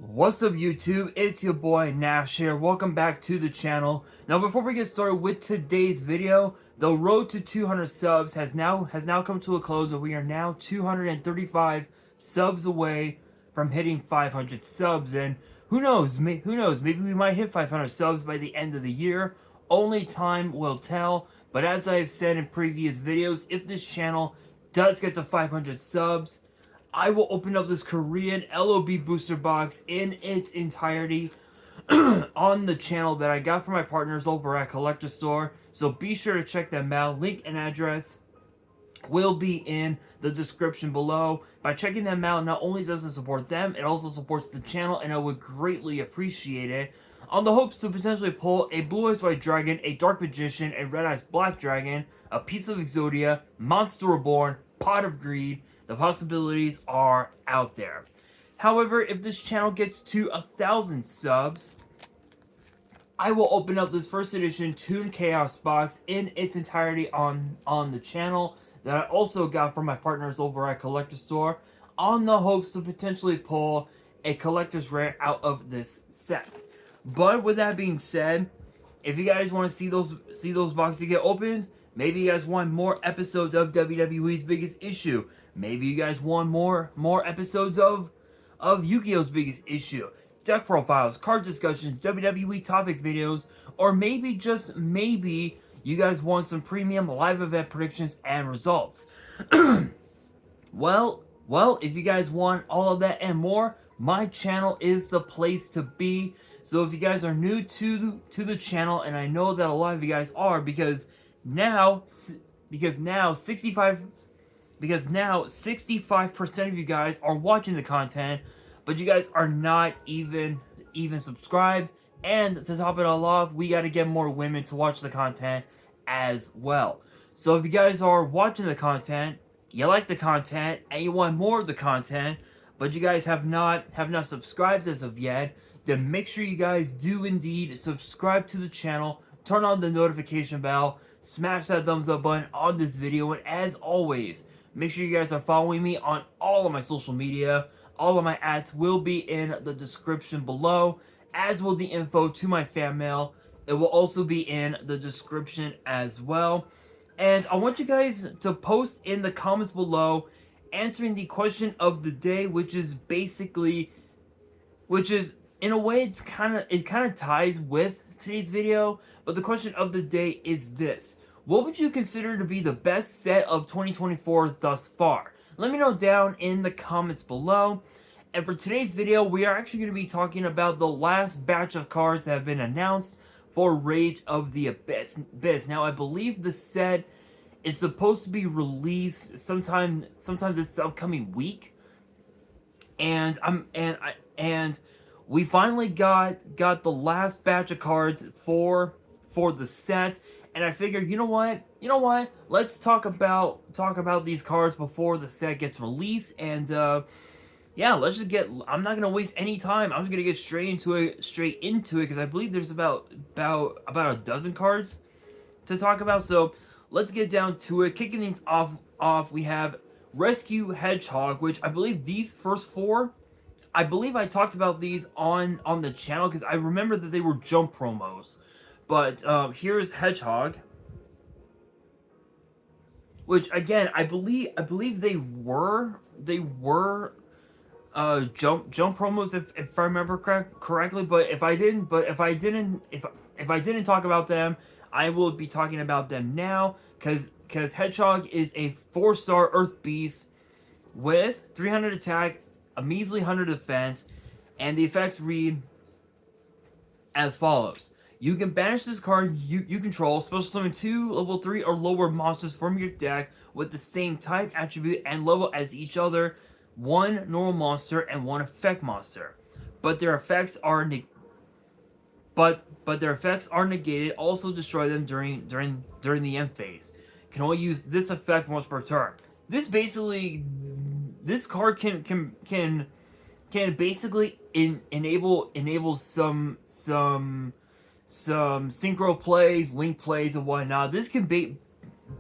What's up YouTube, it's your boy Nash here. Welcome back to the channel. Now before we get started with today's video, the road to 200 subs has now come to a close, and we are now 235 subs away from hitting 500 subs. And who knows, maybe we might hit 500 subs by the end of the year. Only time will tell. But as I've said in previous videos, if this channel does get to 500 subs, I will open up this Korean LOB booster box in its entirety on the channel that I got from my partners over at Collector Store. So be sure to check them out. Link and address will be in the description below. By checking them out, not only does it support them, it also supports the channel, and I would greatly appreciate it. On the hopes to potentially pull a Blue Eyes White Dragon, a Dark Magician, a Red Eyes Black Dragon, a Piece of Exodia, Monster Reborn, Pot of Greed. The possibilities are out there. However, if this channel gets to 1,000 subs, I will open up this first edition Toon Chaos box in its entirety on the channel that I also got from my partners over at Collector Store, on the hopes to potentially pull a collector's rare out of this set. But with that being said, if you guys want to see those boxes get opened, maybe you guys want more episodes of WWE's Biggest Issue. Maybe you guys want more episodes of Yu-Gi-Oh's Biggest Issue, deck profiles, card discussions, WWE topic videos, or maybe, just maybe, you guys want some premium live event predictions and results. Well, if you guys want all of that and more, my channel is the place to be. So if you guys are new to the channel, and I know that a lot of you guys are, because now 65% of you guys are watching the content, but you guys are not even subscribed. And to top it all off, we got to get more women to watch the content as well. So if you guys are watching the content, you like the content, and you want more of the content, but you guys have not subscribed as of yet, then make sure you guys do indeed subscribe to the channel, turn on the notification bell, smash that thumbs up button on this video, and as always, make sure you guys are following me on all of my social media. All of my ads will be in the description below, as will the info to my fan mail. It will also be in the description as well. And I want you guys to post in the comments below answering the question of the day, which is in a way, it kind of ties with today's video. But the question of the day is this: what would you consider to be the best set of 2024 thus far? Let me know down in the comments below. And for today's video, we are actually going to be talking about the last batch of cards that have been announced for Rage of the Abyss. Now, I believe the set is supposed to be released sometime this upcoming week, and we finally got the last batch of cards for the set. And I figured, you know what? Let's talk about these cards before the set gets released. And yeah, let's just get. I'm not gonna waste any time. I'm just gonna get straight into it, because I believe there's about a dozen cards to talk about. So let's get down to it. Kicking things off, we have Rescue Hedgehog, which I believe these first four, I believe I talked about these on the channel, because I remember that they were jump promos. But here's Hedgehog, which again I believe they were jump promos if I remember correctly. But if I didn't talk about them, I will be talking about them now, because Hedgehog is a 4-star Earth Beast with 300 attack, a measly 100 defense, and the effects read as follows: you can banish this card you control, special summon 2 level 3 or lower monsters from your deck with the same type, attribute, and level as each other, 1 normal monster and 1 effect monster. But their effects are negated. Also destroy them during the end phase. Can only use this effect once per turn. This card can basically enable some synchro plays, link plays, and whatnot. This can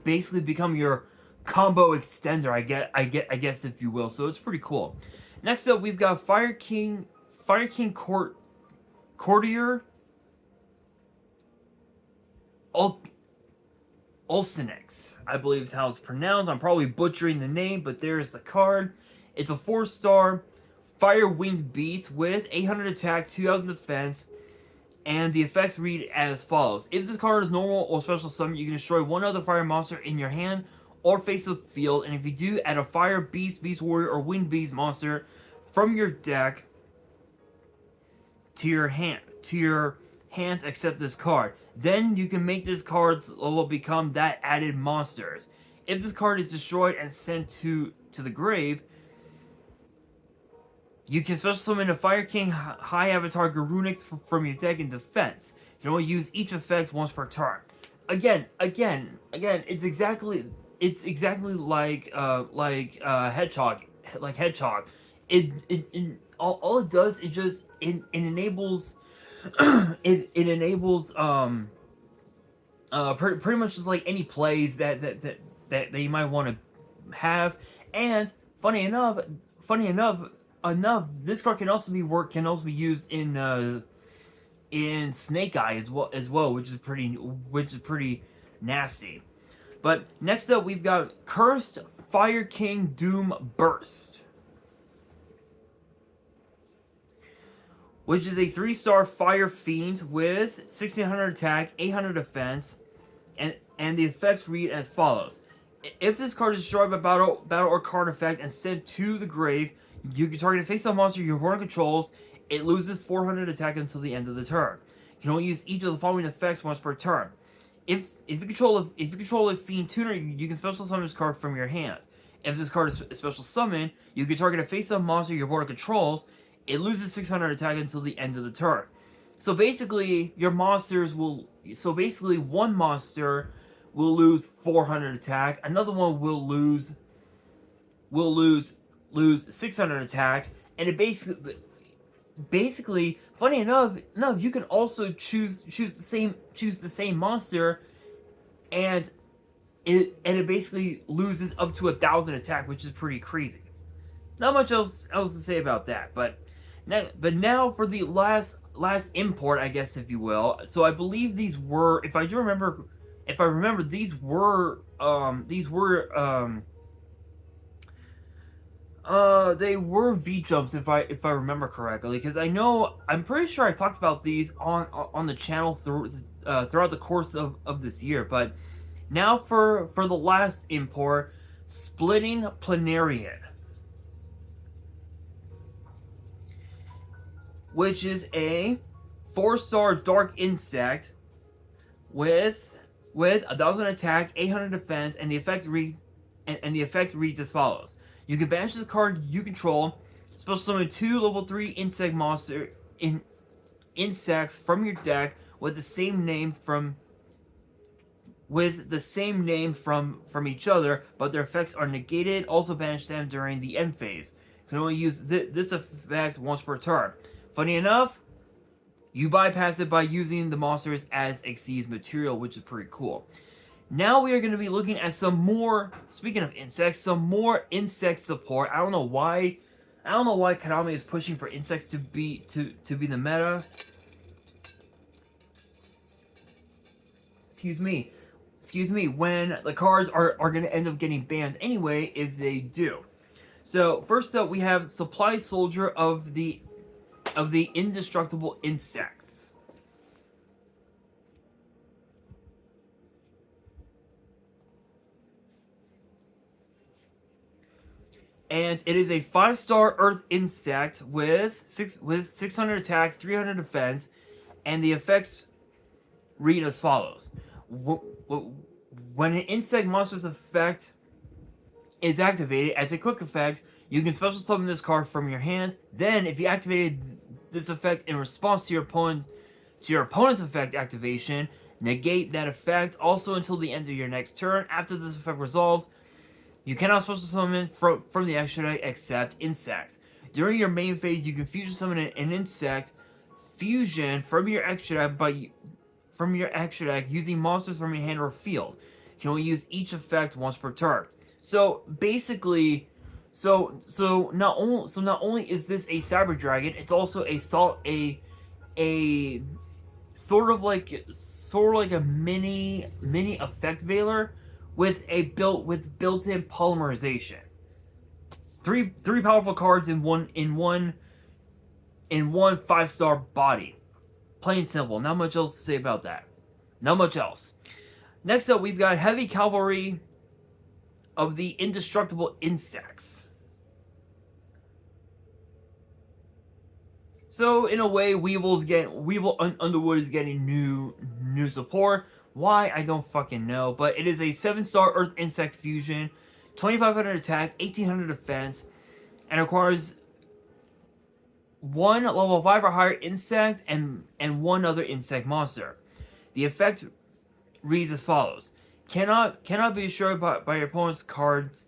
basically become your combo extender, I guess if you will. So it's pretty cool. Next up, we've got Fire King Fire King Courtier Ulcinix, I believe is how it's pronounced. I'm probably butchering the name, but there's the card. It's a 4-star Fire Winged Beast with 800 attack, 2000 defense, and the effects read as follows. If this card is normal or special summon, you can destroy one other fire monster in your hand or face of the field, and if you do, add a Fire Beast, Beast Warrior, or Winged Beast monster from your deck to your hand. Hands except this card. Then you can make this card's level become that added monsters. If this card is destroyed and sent to the grave, you can special summon a Fire King High Avatar Garunix from your deck in defense. You can only use each effect once per turn. Again, it's exactly like Hedgehog, All it does is just it enables it enables pretty much just like any plays that you might want to have. And funny enough, this card can also be used in Snake Eye as well, which is pretty nasty. But next up, we've got Cursed Fire King Doom Burst, which is a 3-star Fire Fiend with 1600 attack, 800 defense, and the effects read as follows. If this card is destroyed by battle or card effect and sent to the grave, you can target a face-up monster your opponent controls. It loses 400 attack until the end of the turn. You can only use each of the following effects once per turn. If you control a Fiend Tuner, you can special summon this card from your hands. If this card is special summon, you can target a face-up monster your opponent controls. It loses 600 attack until the end of the turn. So basically, one monster will lose 400 attack. Another one will lose 600 attack, and it basically, funny enough, you can also choose the same monster, and it basically loses up to 1,000 attack, which is pretty crazy. Not much else to say about that, but now for the last import, I guess, if you will. So I believe these were, if I remember, these were they were V-Jumps, if I remember correctly, because I'm pretty sure I talked about these on the channel throughout the course of this year. But now for the last import, Splitting Planarian, which is a 4-star Dark Insect with 1,000 attack, 800 defense, and the effect reads as follows. You can banish this card you control, special summon 2 level 3 insect monster insects from your deck with the same name from each other, but their effects are negated. Also banish them during the end phase. You can only use this effect once per turn. Funny enough, you bypass it by using the monsters as Xyz material, which is pretty cool. Now we are going to be looking at some more, speaking of insects, some more insect support. I don't know why Konami is pushing for insects to be the meta. Excuse me, when the cards are going to end up getting banned anyway if they do. So first up, we have Supply Soldier of the Indestructible Insects. And it is a 5-star Earth Insect with 600 attack, 300 defense, and the effects read as follows. When an insect monster's effect is activated as a quick effect, you can special summon this card from your hands. Then, if you activated this effect in response to your opponent's effect activation, negate that effect also until the end of your next turn. After this effect resolves, you cannot special summon from the extra deck except insects. During your main phase, you can fusion summon an insect fusion from your extra deck using monsters from your hand or field. You can only use each effect once per turn. So basically, not only is this a cyber dragon, it's also a sort of like a mini effect veiler with built-in polymerization. Three powerful cards in one 5-star body. Plain simple. Not much else to say about that. Not much else. Next up, we've got Heavy Cavalry of the Indestructible Insects. So in a way, Weevil Underwood is getting new support. Why, I don't fucking know. But it is a 7-star Earth Insect Fusion, 2500 attack, 1800 defense, and requires one level 5 or higher insect and one other insect monster. The effect reads as follows: cannot be destroyed by your opponent's cards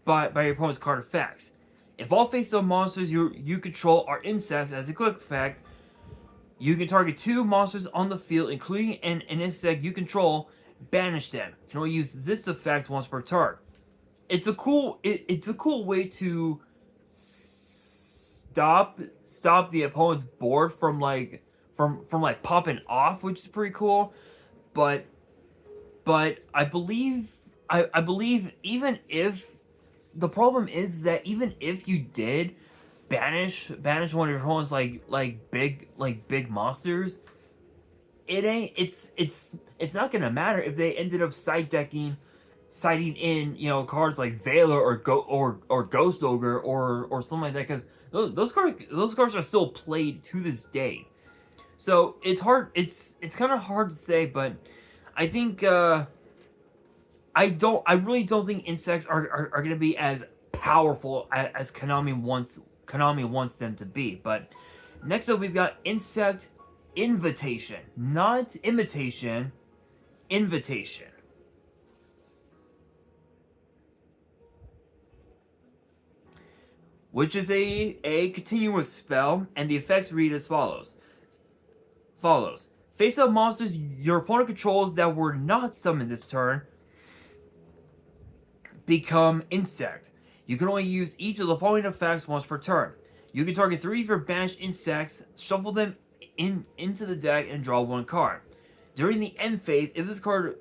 by your opponent's card effects. If all face-up monsters you control are insects, as a quick effect, you can target 2 monsters on the field, including an insect you control, banish them. You can only use this effect once per turn. It's a cool way to stop the opponent's board from popping off, which is pretty cool. But I believe even if the problem is that even if you did banish one of your opponents like big monsters, it's not gonna matter if they ended up siding in, you know, cards like Veiler or Ghost Ogre or something like that, because those cards are still played to this day. So it's kind of hard to say, but I think I really don't think insects are going to be as powerful as Konami wants them to be. But next up, we've got Insect Invitation, not imitation, invitation. Which is a continuous spell, and the effects read as follows. Face-up monsters your opponent controls that were not summoned this turn become insect. You can only use each of the following effects once per turn. You can target 3 of your banished insects, shuffle them into the deck, and draw 1 card. During the end phase, if this card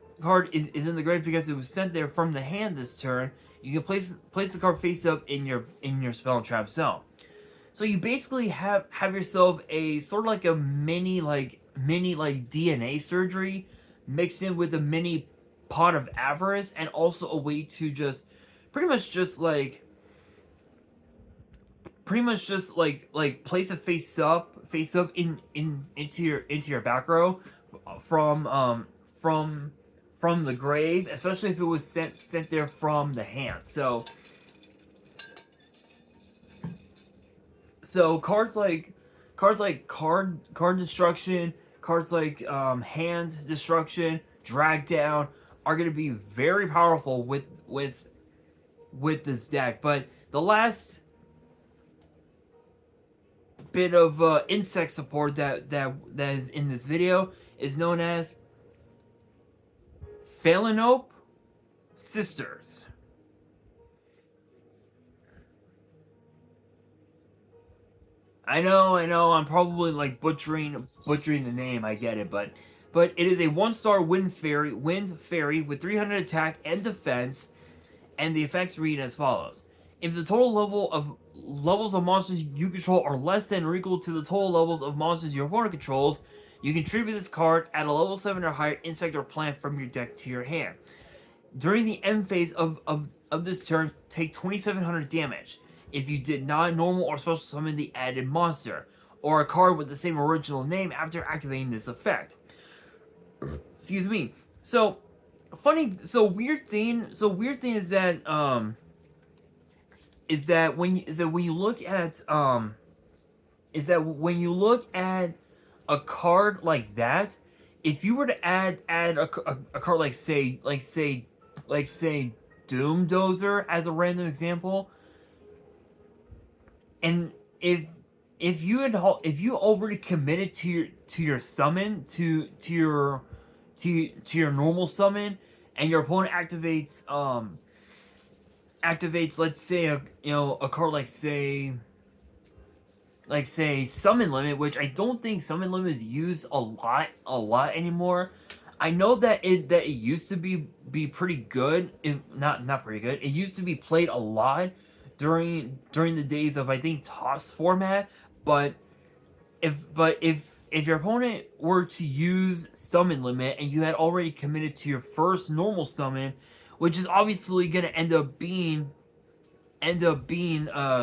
is in the grave because it was sent there from the hand this turn, you can place the card face up in your spell and trap zone. So you basically have yourself a sort of like a mini DNA surgery mixed in with a mini pot of avarice, and also a way to just pretty much just place a face up into your back row from the grave, especially if it was sent there from the hand. So cards like card destruction, cards like hand destruction, drag down are going to be very powerful with this deck. But the last bit of insect support that is in this video is known as Phalanope Sisters. I know, I'm probably like butchering the name, I get it, but it is a 1-star wind fairy with 300 attack and defense, and the effects read as follows. If the total levels of monsters you control are less than or equal to the total levels of monsters your opponent controls, you can tribute this card, add a level 7 or higher insect or plant from your deck to your hand. During the end phase of this turn, take 2700 damage. If you did not normal or special summon the added monster, or a card with the same original name after activating this effect. Excuse me. So weird thing is that when you look at a card like that, if you were to add a card like say Doom Dozer as a random example, and if you already committed to your summon to your normal summon, and your opponent activates activates, let's say, a card like say Summon Limit, which I don't think Summon Limit is used a lot anymore. I know that it used to be pretty good, not pretty good. It used to be played a lot during the days of, I think, toss format, but if your opponent were to use Summon Limit and you had already committed to your first normal summon, which is obviously gonna end up being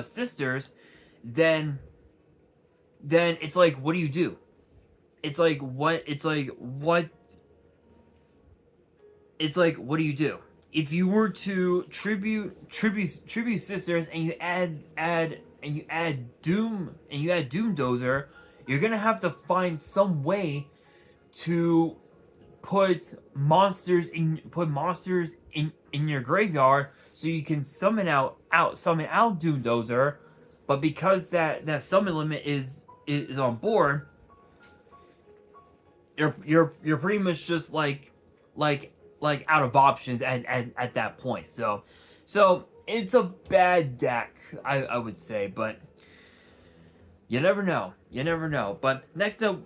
sisters, then it's like, what do you do? It's like, what do you do? If you were to tribute sisters and you add Doom Dozer, you're gonna have to find some way to put monsters in your graveyard so you can summon out Doom Dozer. But because that summon limit is on board, you're pretty much just like out of options at that point. So it's a bad deck, I would say, but you never know. You never know. But next up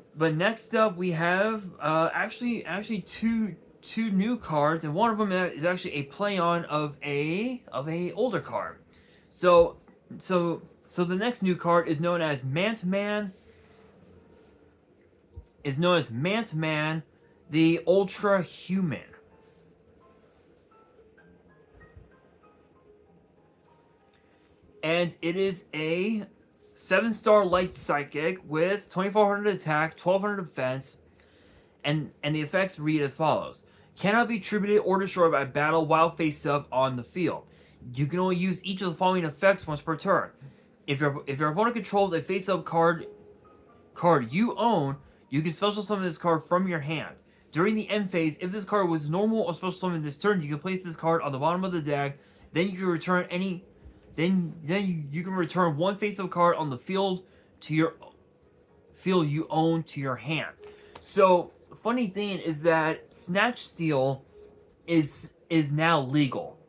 we have actually two new cards, and one of them is actually a play on of a older card. So the next new card is known as Man-Man. The Ultra Human. And it is a 7-star light psychic with 2400 attack, 1200 defense, and the effects read as follows: cannot be attributed or destroyed by battle while face up on the field. You can only use each of the following effects once per turn. If your opponent controls a face up card you own, you can special summon this card from your hand. During the end phase, if this card was normal or special summon this turn, you can place this card on the bottom of the deck. Then you can return you can return one face-up card on the field you own to your hand. So, funny thing is that Snatch Steal is now legal.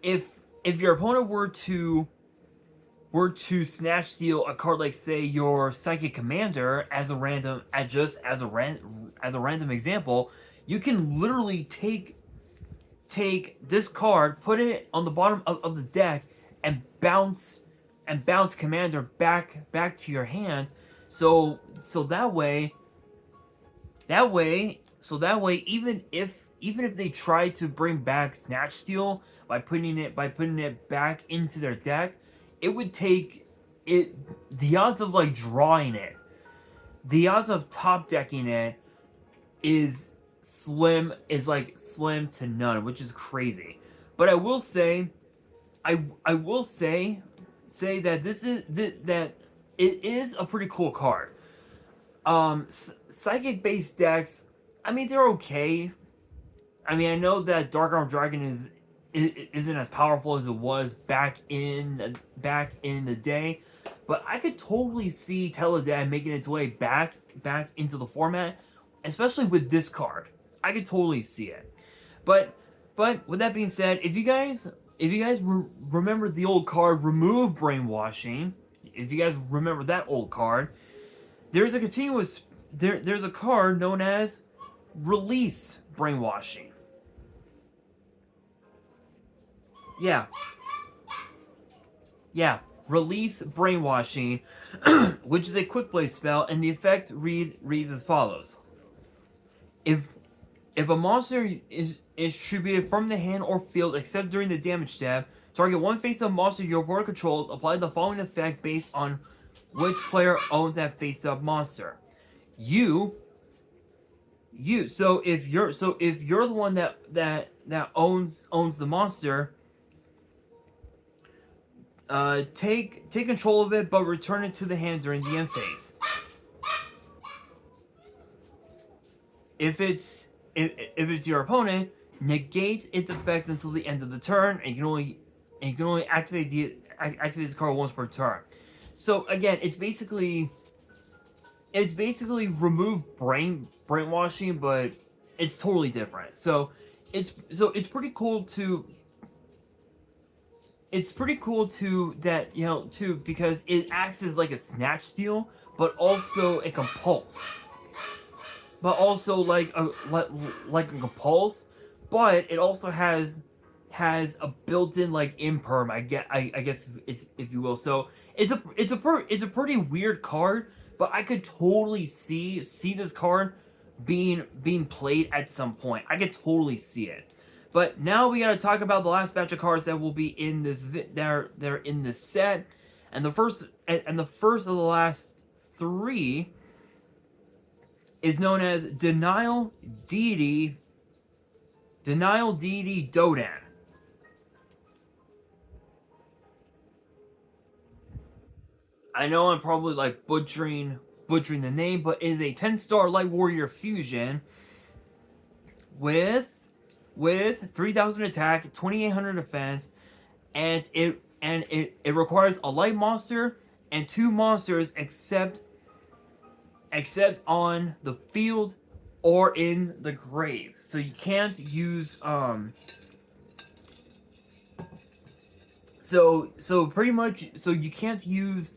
If your opponent were to Snatch Steal a card like, say, your Psychic Commander as a random example, you can literally take this card, put it on the bottom of the deck, and bounce Commander back to your hand. So that way even if they try to bring back Snatch Steal by putting it back into their deck, it would take it, the odds of like drawing it, the odds of top decking it is slim to none, which is crazy. But I will say that that it is a pretty cool card. Psychic based decks, I mean, they're okay. I mean, I know that Dark Arm Dragon isn't as powerful as it was back in the day, but I could totally see Teledad making its way back into the format, especially with this card. I could totally see it. But with that being said, if you guys remember the old card Remove Brainwashing, if you guys remember that old card, there's a card known as Release Brainwashing. Yeah, Release Brainwashing, which is a quick play spell, and the effect reads as follows: If a monster is tributed from the hand or field except during the damage step, target one face-up monster your opponent controls, apply the following effect based on which player owns that face-up monster. So if you're the one that owns the monster, take control of it, but return it to the hand during the end phase. If it's your opponent, negate its effects until the end of the turn, and you can only activate this card once per turn. So again, it's basically remove brainwashing, but it's totally different. So it's pretty cool to it's pretty cool too that, you know, too, because it acts as like a snatch steal, but also a compulse. But also like a compulse, but it also has a built-in like imperm. I guess if you will. So it's a pretty weird card, but I could totally see this card being played at some point. I could totally see it. But now we gotta talk about the last batch of cards that will be in this they're in this set, and the first of the last three is known as Denial Deity Dodan. I know I'm probably like butchering the name, but it is a 10-star Light Warrior fusion with 3,000 attack, 2,800 defense, and it requires a light monster and two monsters except on the field or in the grave. So you can't use so pretty much, so you can't use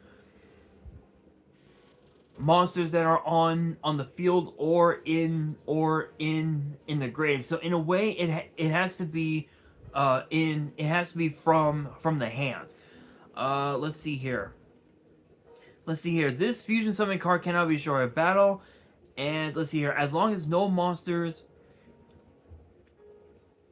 monsters that are on the field or in the grave. So in a way, it has to be from the hand. Let's see here. This fusion summon card cannot be destroyed in battle. And let's see here. As long as no monsters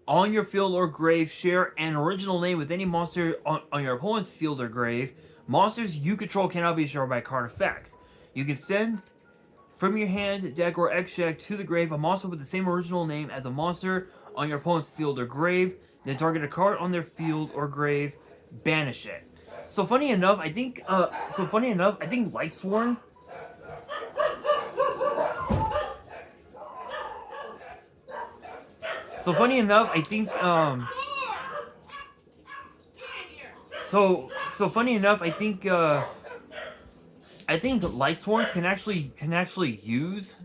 on your field or grave share an original name with any monster on your opponent's field or grave, monsters you control cannot be destroyed by card effects. You can send from your hand, deck, or extract to the grave a monster with the same original name as a monster on your opponent's field or grave. Then target a card on their field or grave, banish it. So funny enough, I think Lightsworn. So funny enough, I think so funny enough, I think Lightsworns can actually use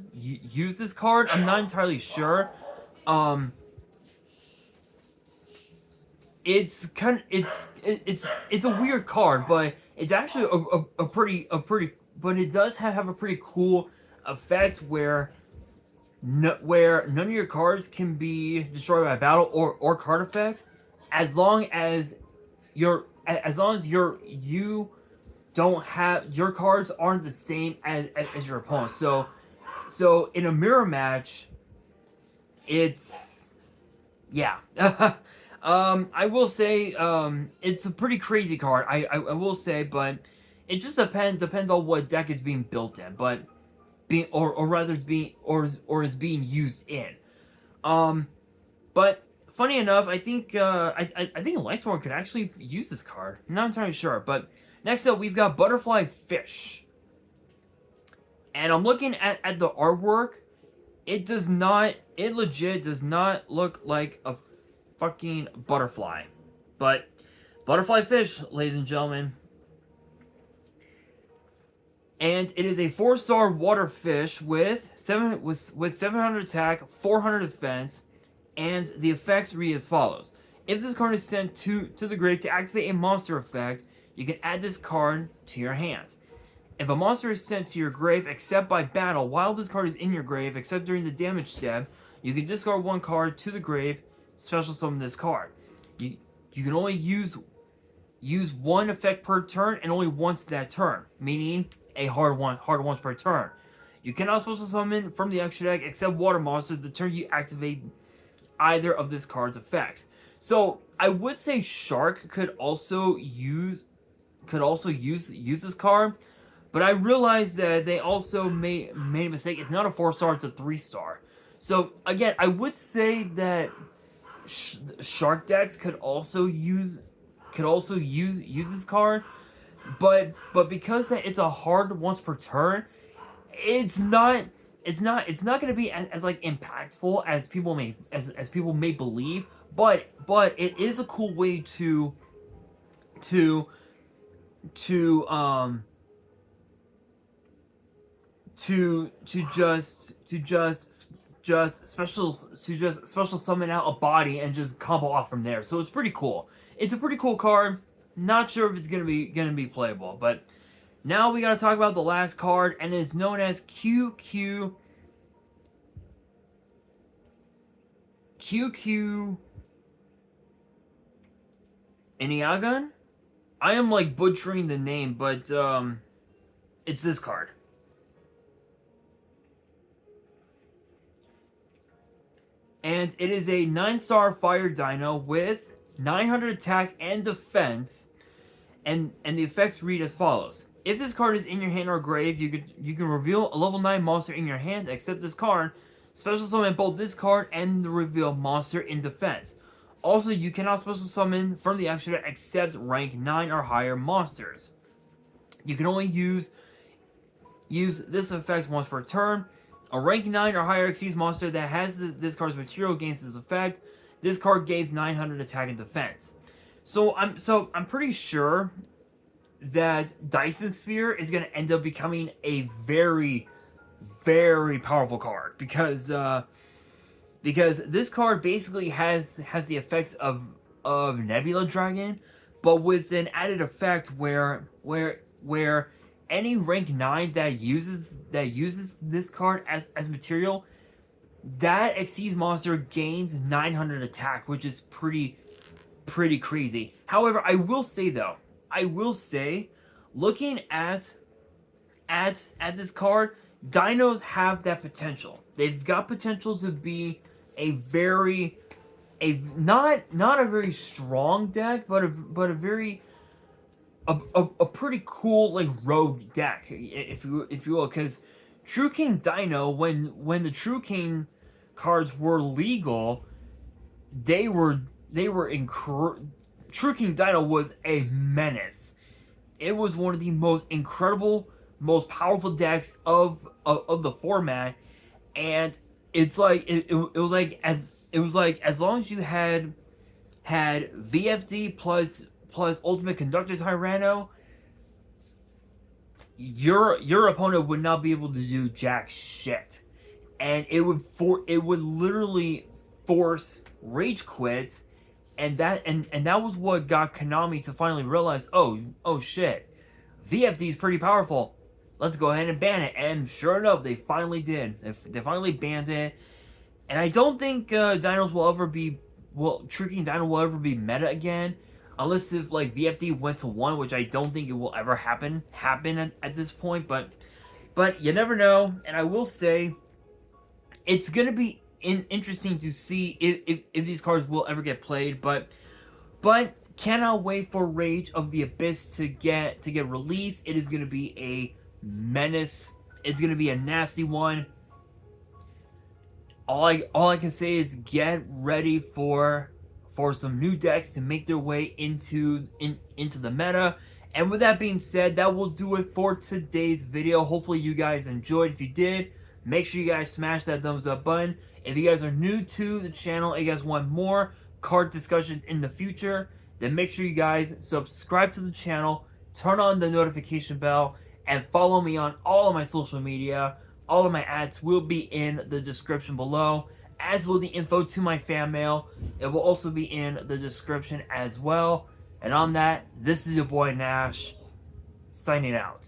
this card. I'm not entirely sure. It's a weird card, but it's actually a pretty but it does have a pretty cool effect where none of your cards can be destroyed by battle or card effects, as long as you don't have, your cards aren't the same as your opponent. So in a mirror match, it's, yeah. I will say it's a pretty crazy card. I will say, but it just depends on what deck it's being built in, but is being used in. But funny enough, I think I think Lightsworn could actually use this card. I'm not entirely sure, but next up we've got Butterfly Fish, and I'm looking at the artwork. It legit does not look like a fucking butterfly, but Butterfly Fish, ladies and gentlemen. And it is a 4-star water fish with 700 attack, 400 defense, and the effects read as follows. If this card is sent to the grave to activate a monster effect, you can add this card to your hand. If a monster is sent to your grave except by battle while this card is in your grave, except during the damage step, you can discard one card to the grave, special summon this card. You can only use one effect per turn and only once that turn, meaning a hard once per turn. You cannot special summon from the extra deck except water monsters the turn you activate either of this card's effects. So I would say Shark could also use this card, but I realized that they also made a mistake. It's not a 4-star, it's a 3-star. So again, I would say that Shark decks could also use this card, but because that it's a hard once per turn, it's not going to be as like impactful as people may believe, but it is a cool way to just just special summon out a body and just combo off from there. So it's pretty cool. It's a pretty cool card. Not sure if it's gonna be playable, but now we gotta talk about the last card, and it's known as QQ Iniagan. I am like butchering the name, but it's this card. And it is a 9-star fire dino with 900 attack and defense. And the effects read as follows. If this card is in your hand or grave, you can reveal a level 9 monster in your hand, except this card. Special summon both this card and the reveal monster in defense. Also, you cannot special summon from the extra except rank 9 or higher monsters. You can only use this effect once per turn. A rank 9 or higher exceeds monster that has this card's material gains this effect. This card gains 900 attack and defense. So I'm pretty sure that Dyson Sphere is going to end up becoming a very, very powerful card because this card basically has the effects of Nebula Dragon, but with an added effect where any rank 9 that uses this card as material, that exceeds monster gains 900 attack, which is pretty crazy. However, I will say, looking at this card, dinos have that potential. They've got potential to be not a very strong deck, but a pretty cool like rogue deck, if you will, because True King Dino, when the True King cards were legal, True King Dino was a menace. It was one of the most incredible, most powerful decks of the format, and it's like it was like as long as you had VFD plus Ultimate Conductor's Hyrano, your opponent would not be able to do jack shit, and it would literally force rage quits, and that was what got Konami to finally realize, oh shit, VFD is pretty powerful. Let's go ahead and ban it. And sure enough, they finally did. They finally banned it. And I don't think Dinos will ever be, True King Dino will ever be meta again, unless if like VFD went to 1, which I don't think it will ever happen at this point. But you never know. And I will say, it's gonna be interesting to see if these cards will ever get played. But cannot wait for Rage of the Abyss to get released. It is gonna be a menace. It's gonna be a nasty one. All I can say is get ready for some new decks to make their way into the meta. And with that being said, that will do it for today's video. Hopefully you guys enjoyed. If you did, make sure you guys smash that thumbs up button. If you guys are new to the channel and you guys want more card discussions in the future, then make sure you guys subscribe to the channel, turn on the notification bell, and follow me on all of my social media. All of my ads will be in the description below, as will the info to my fan mail. It will also be in the description as well. And on that, this is your boy Nash, signing out.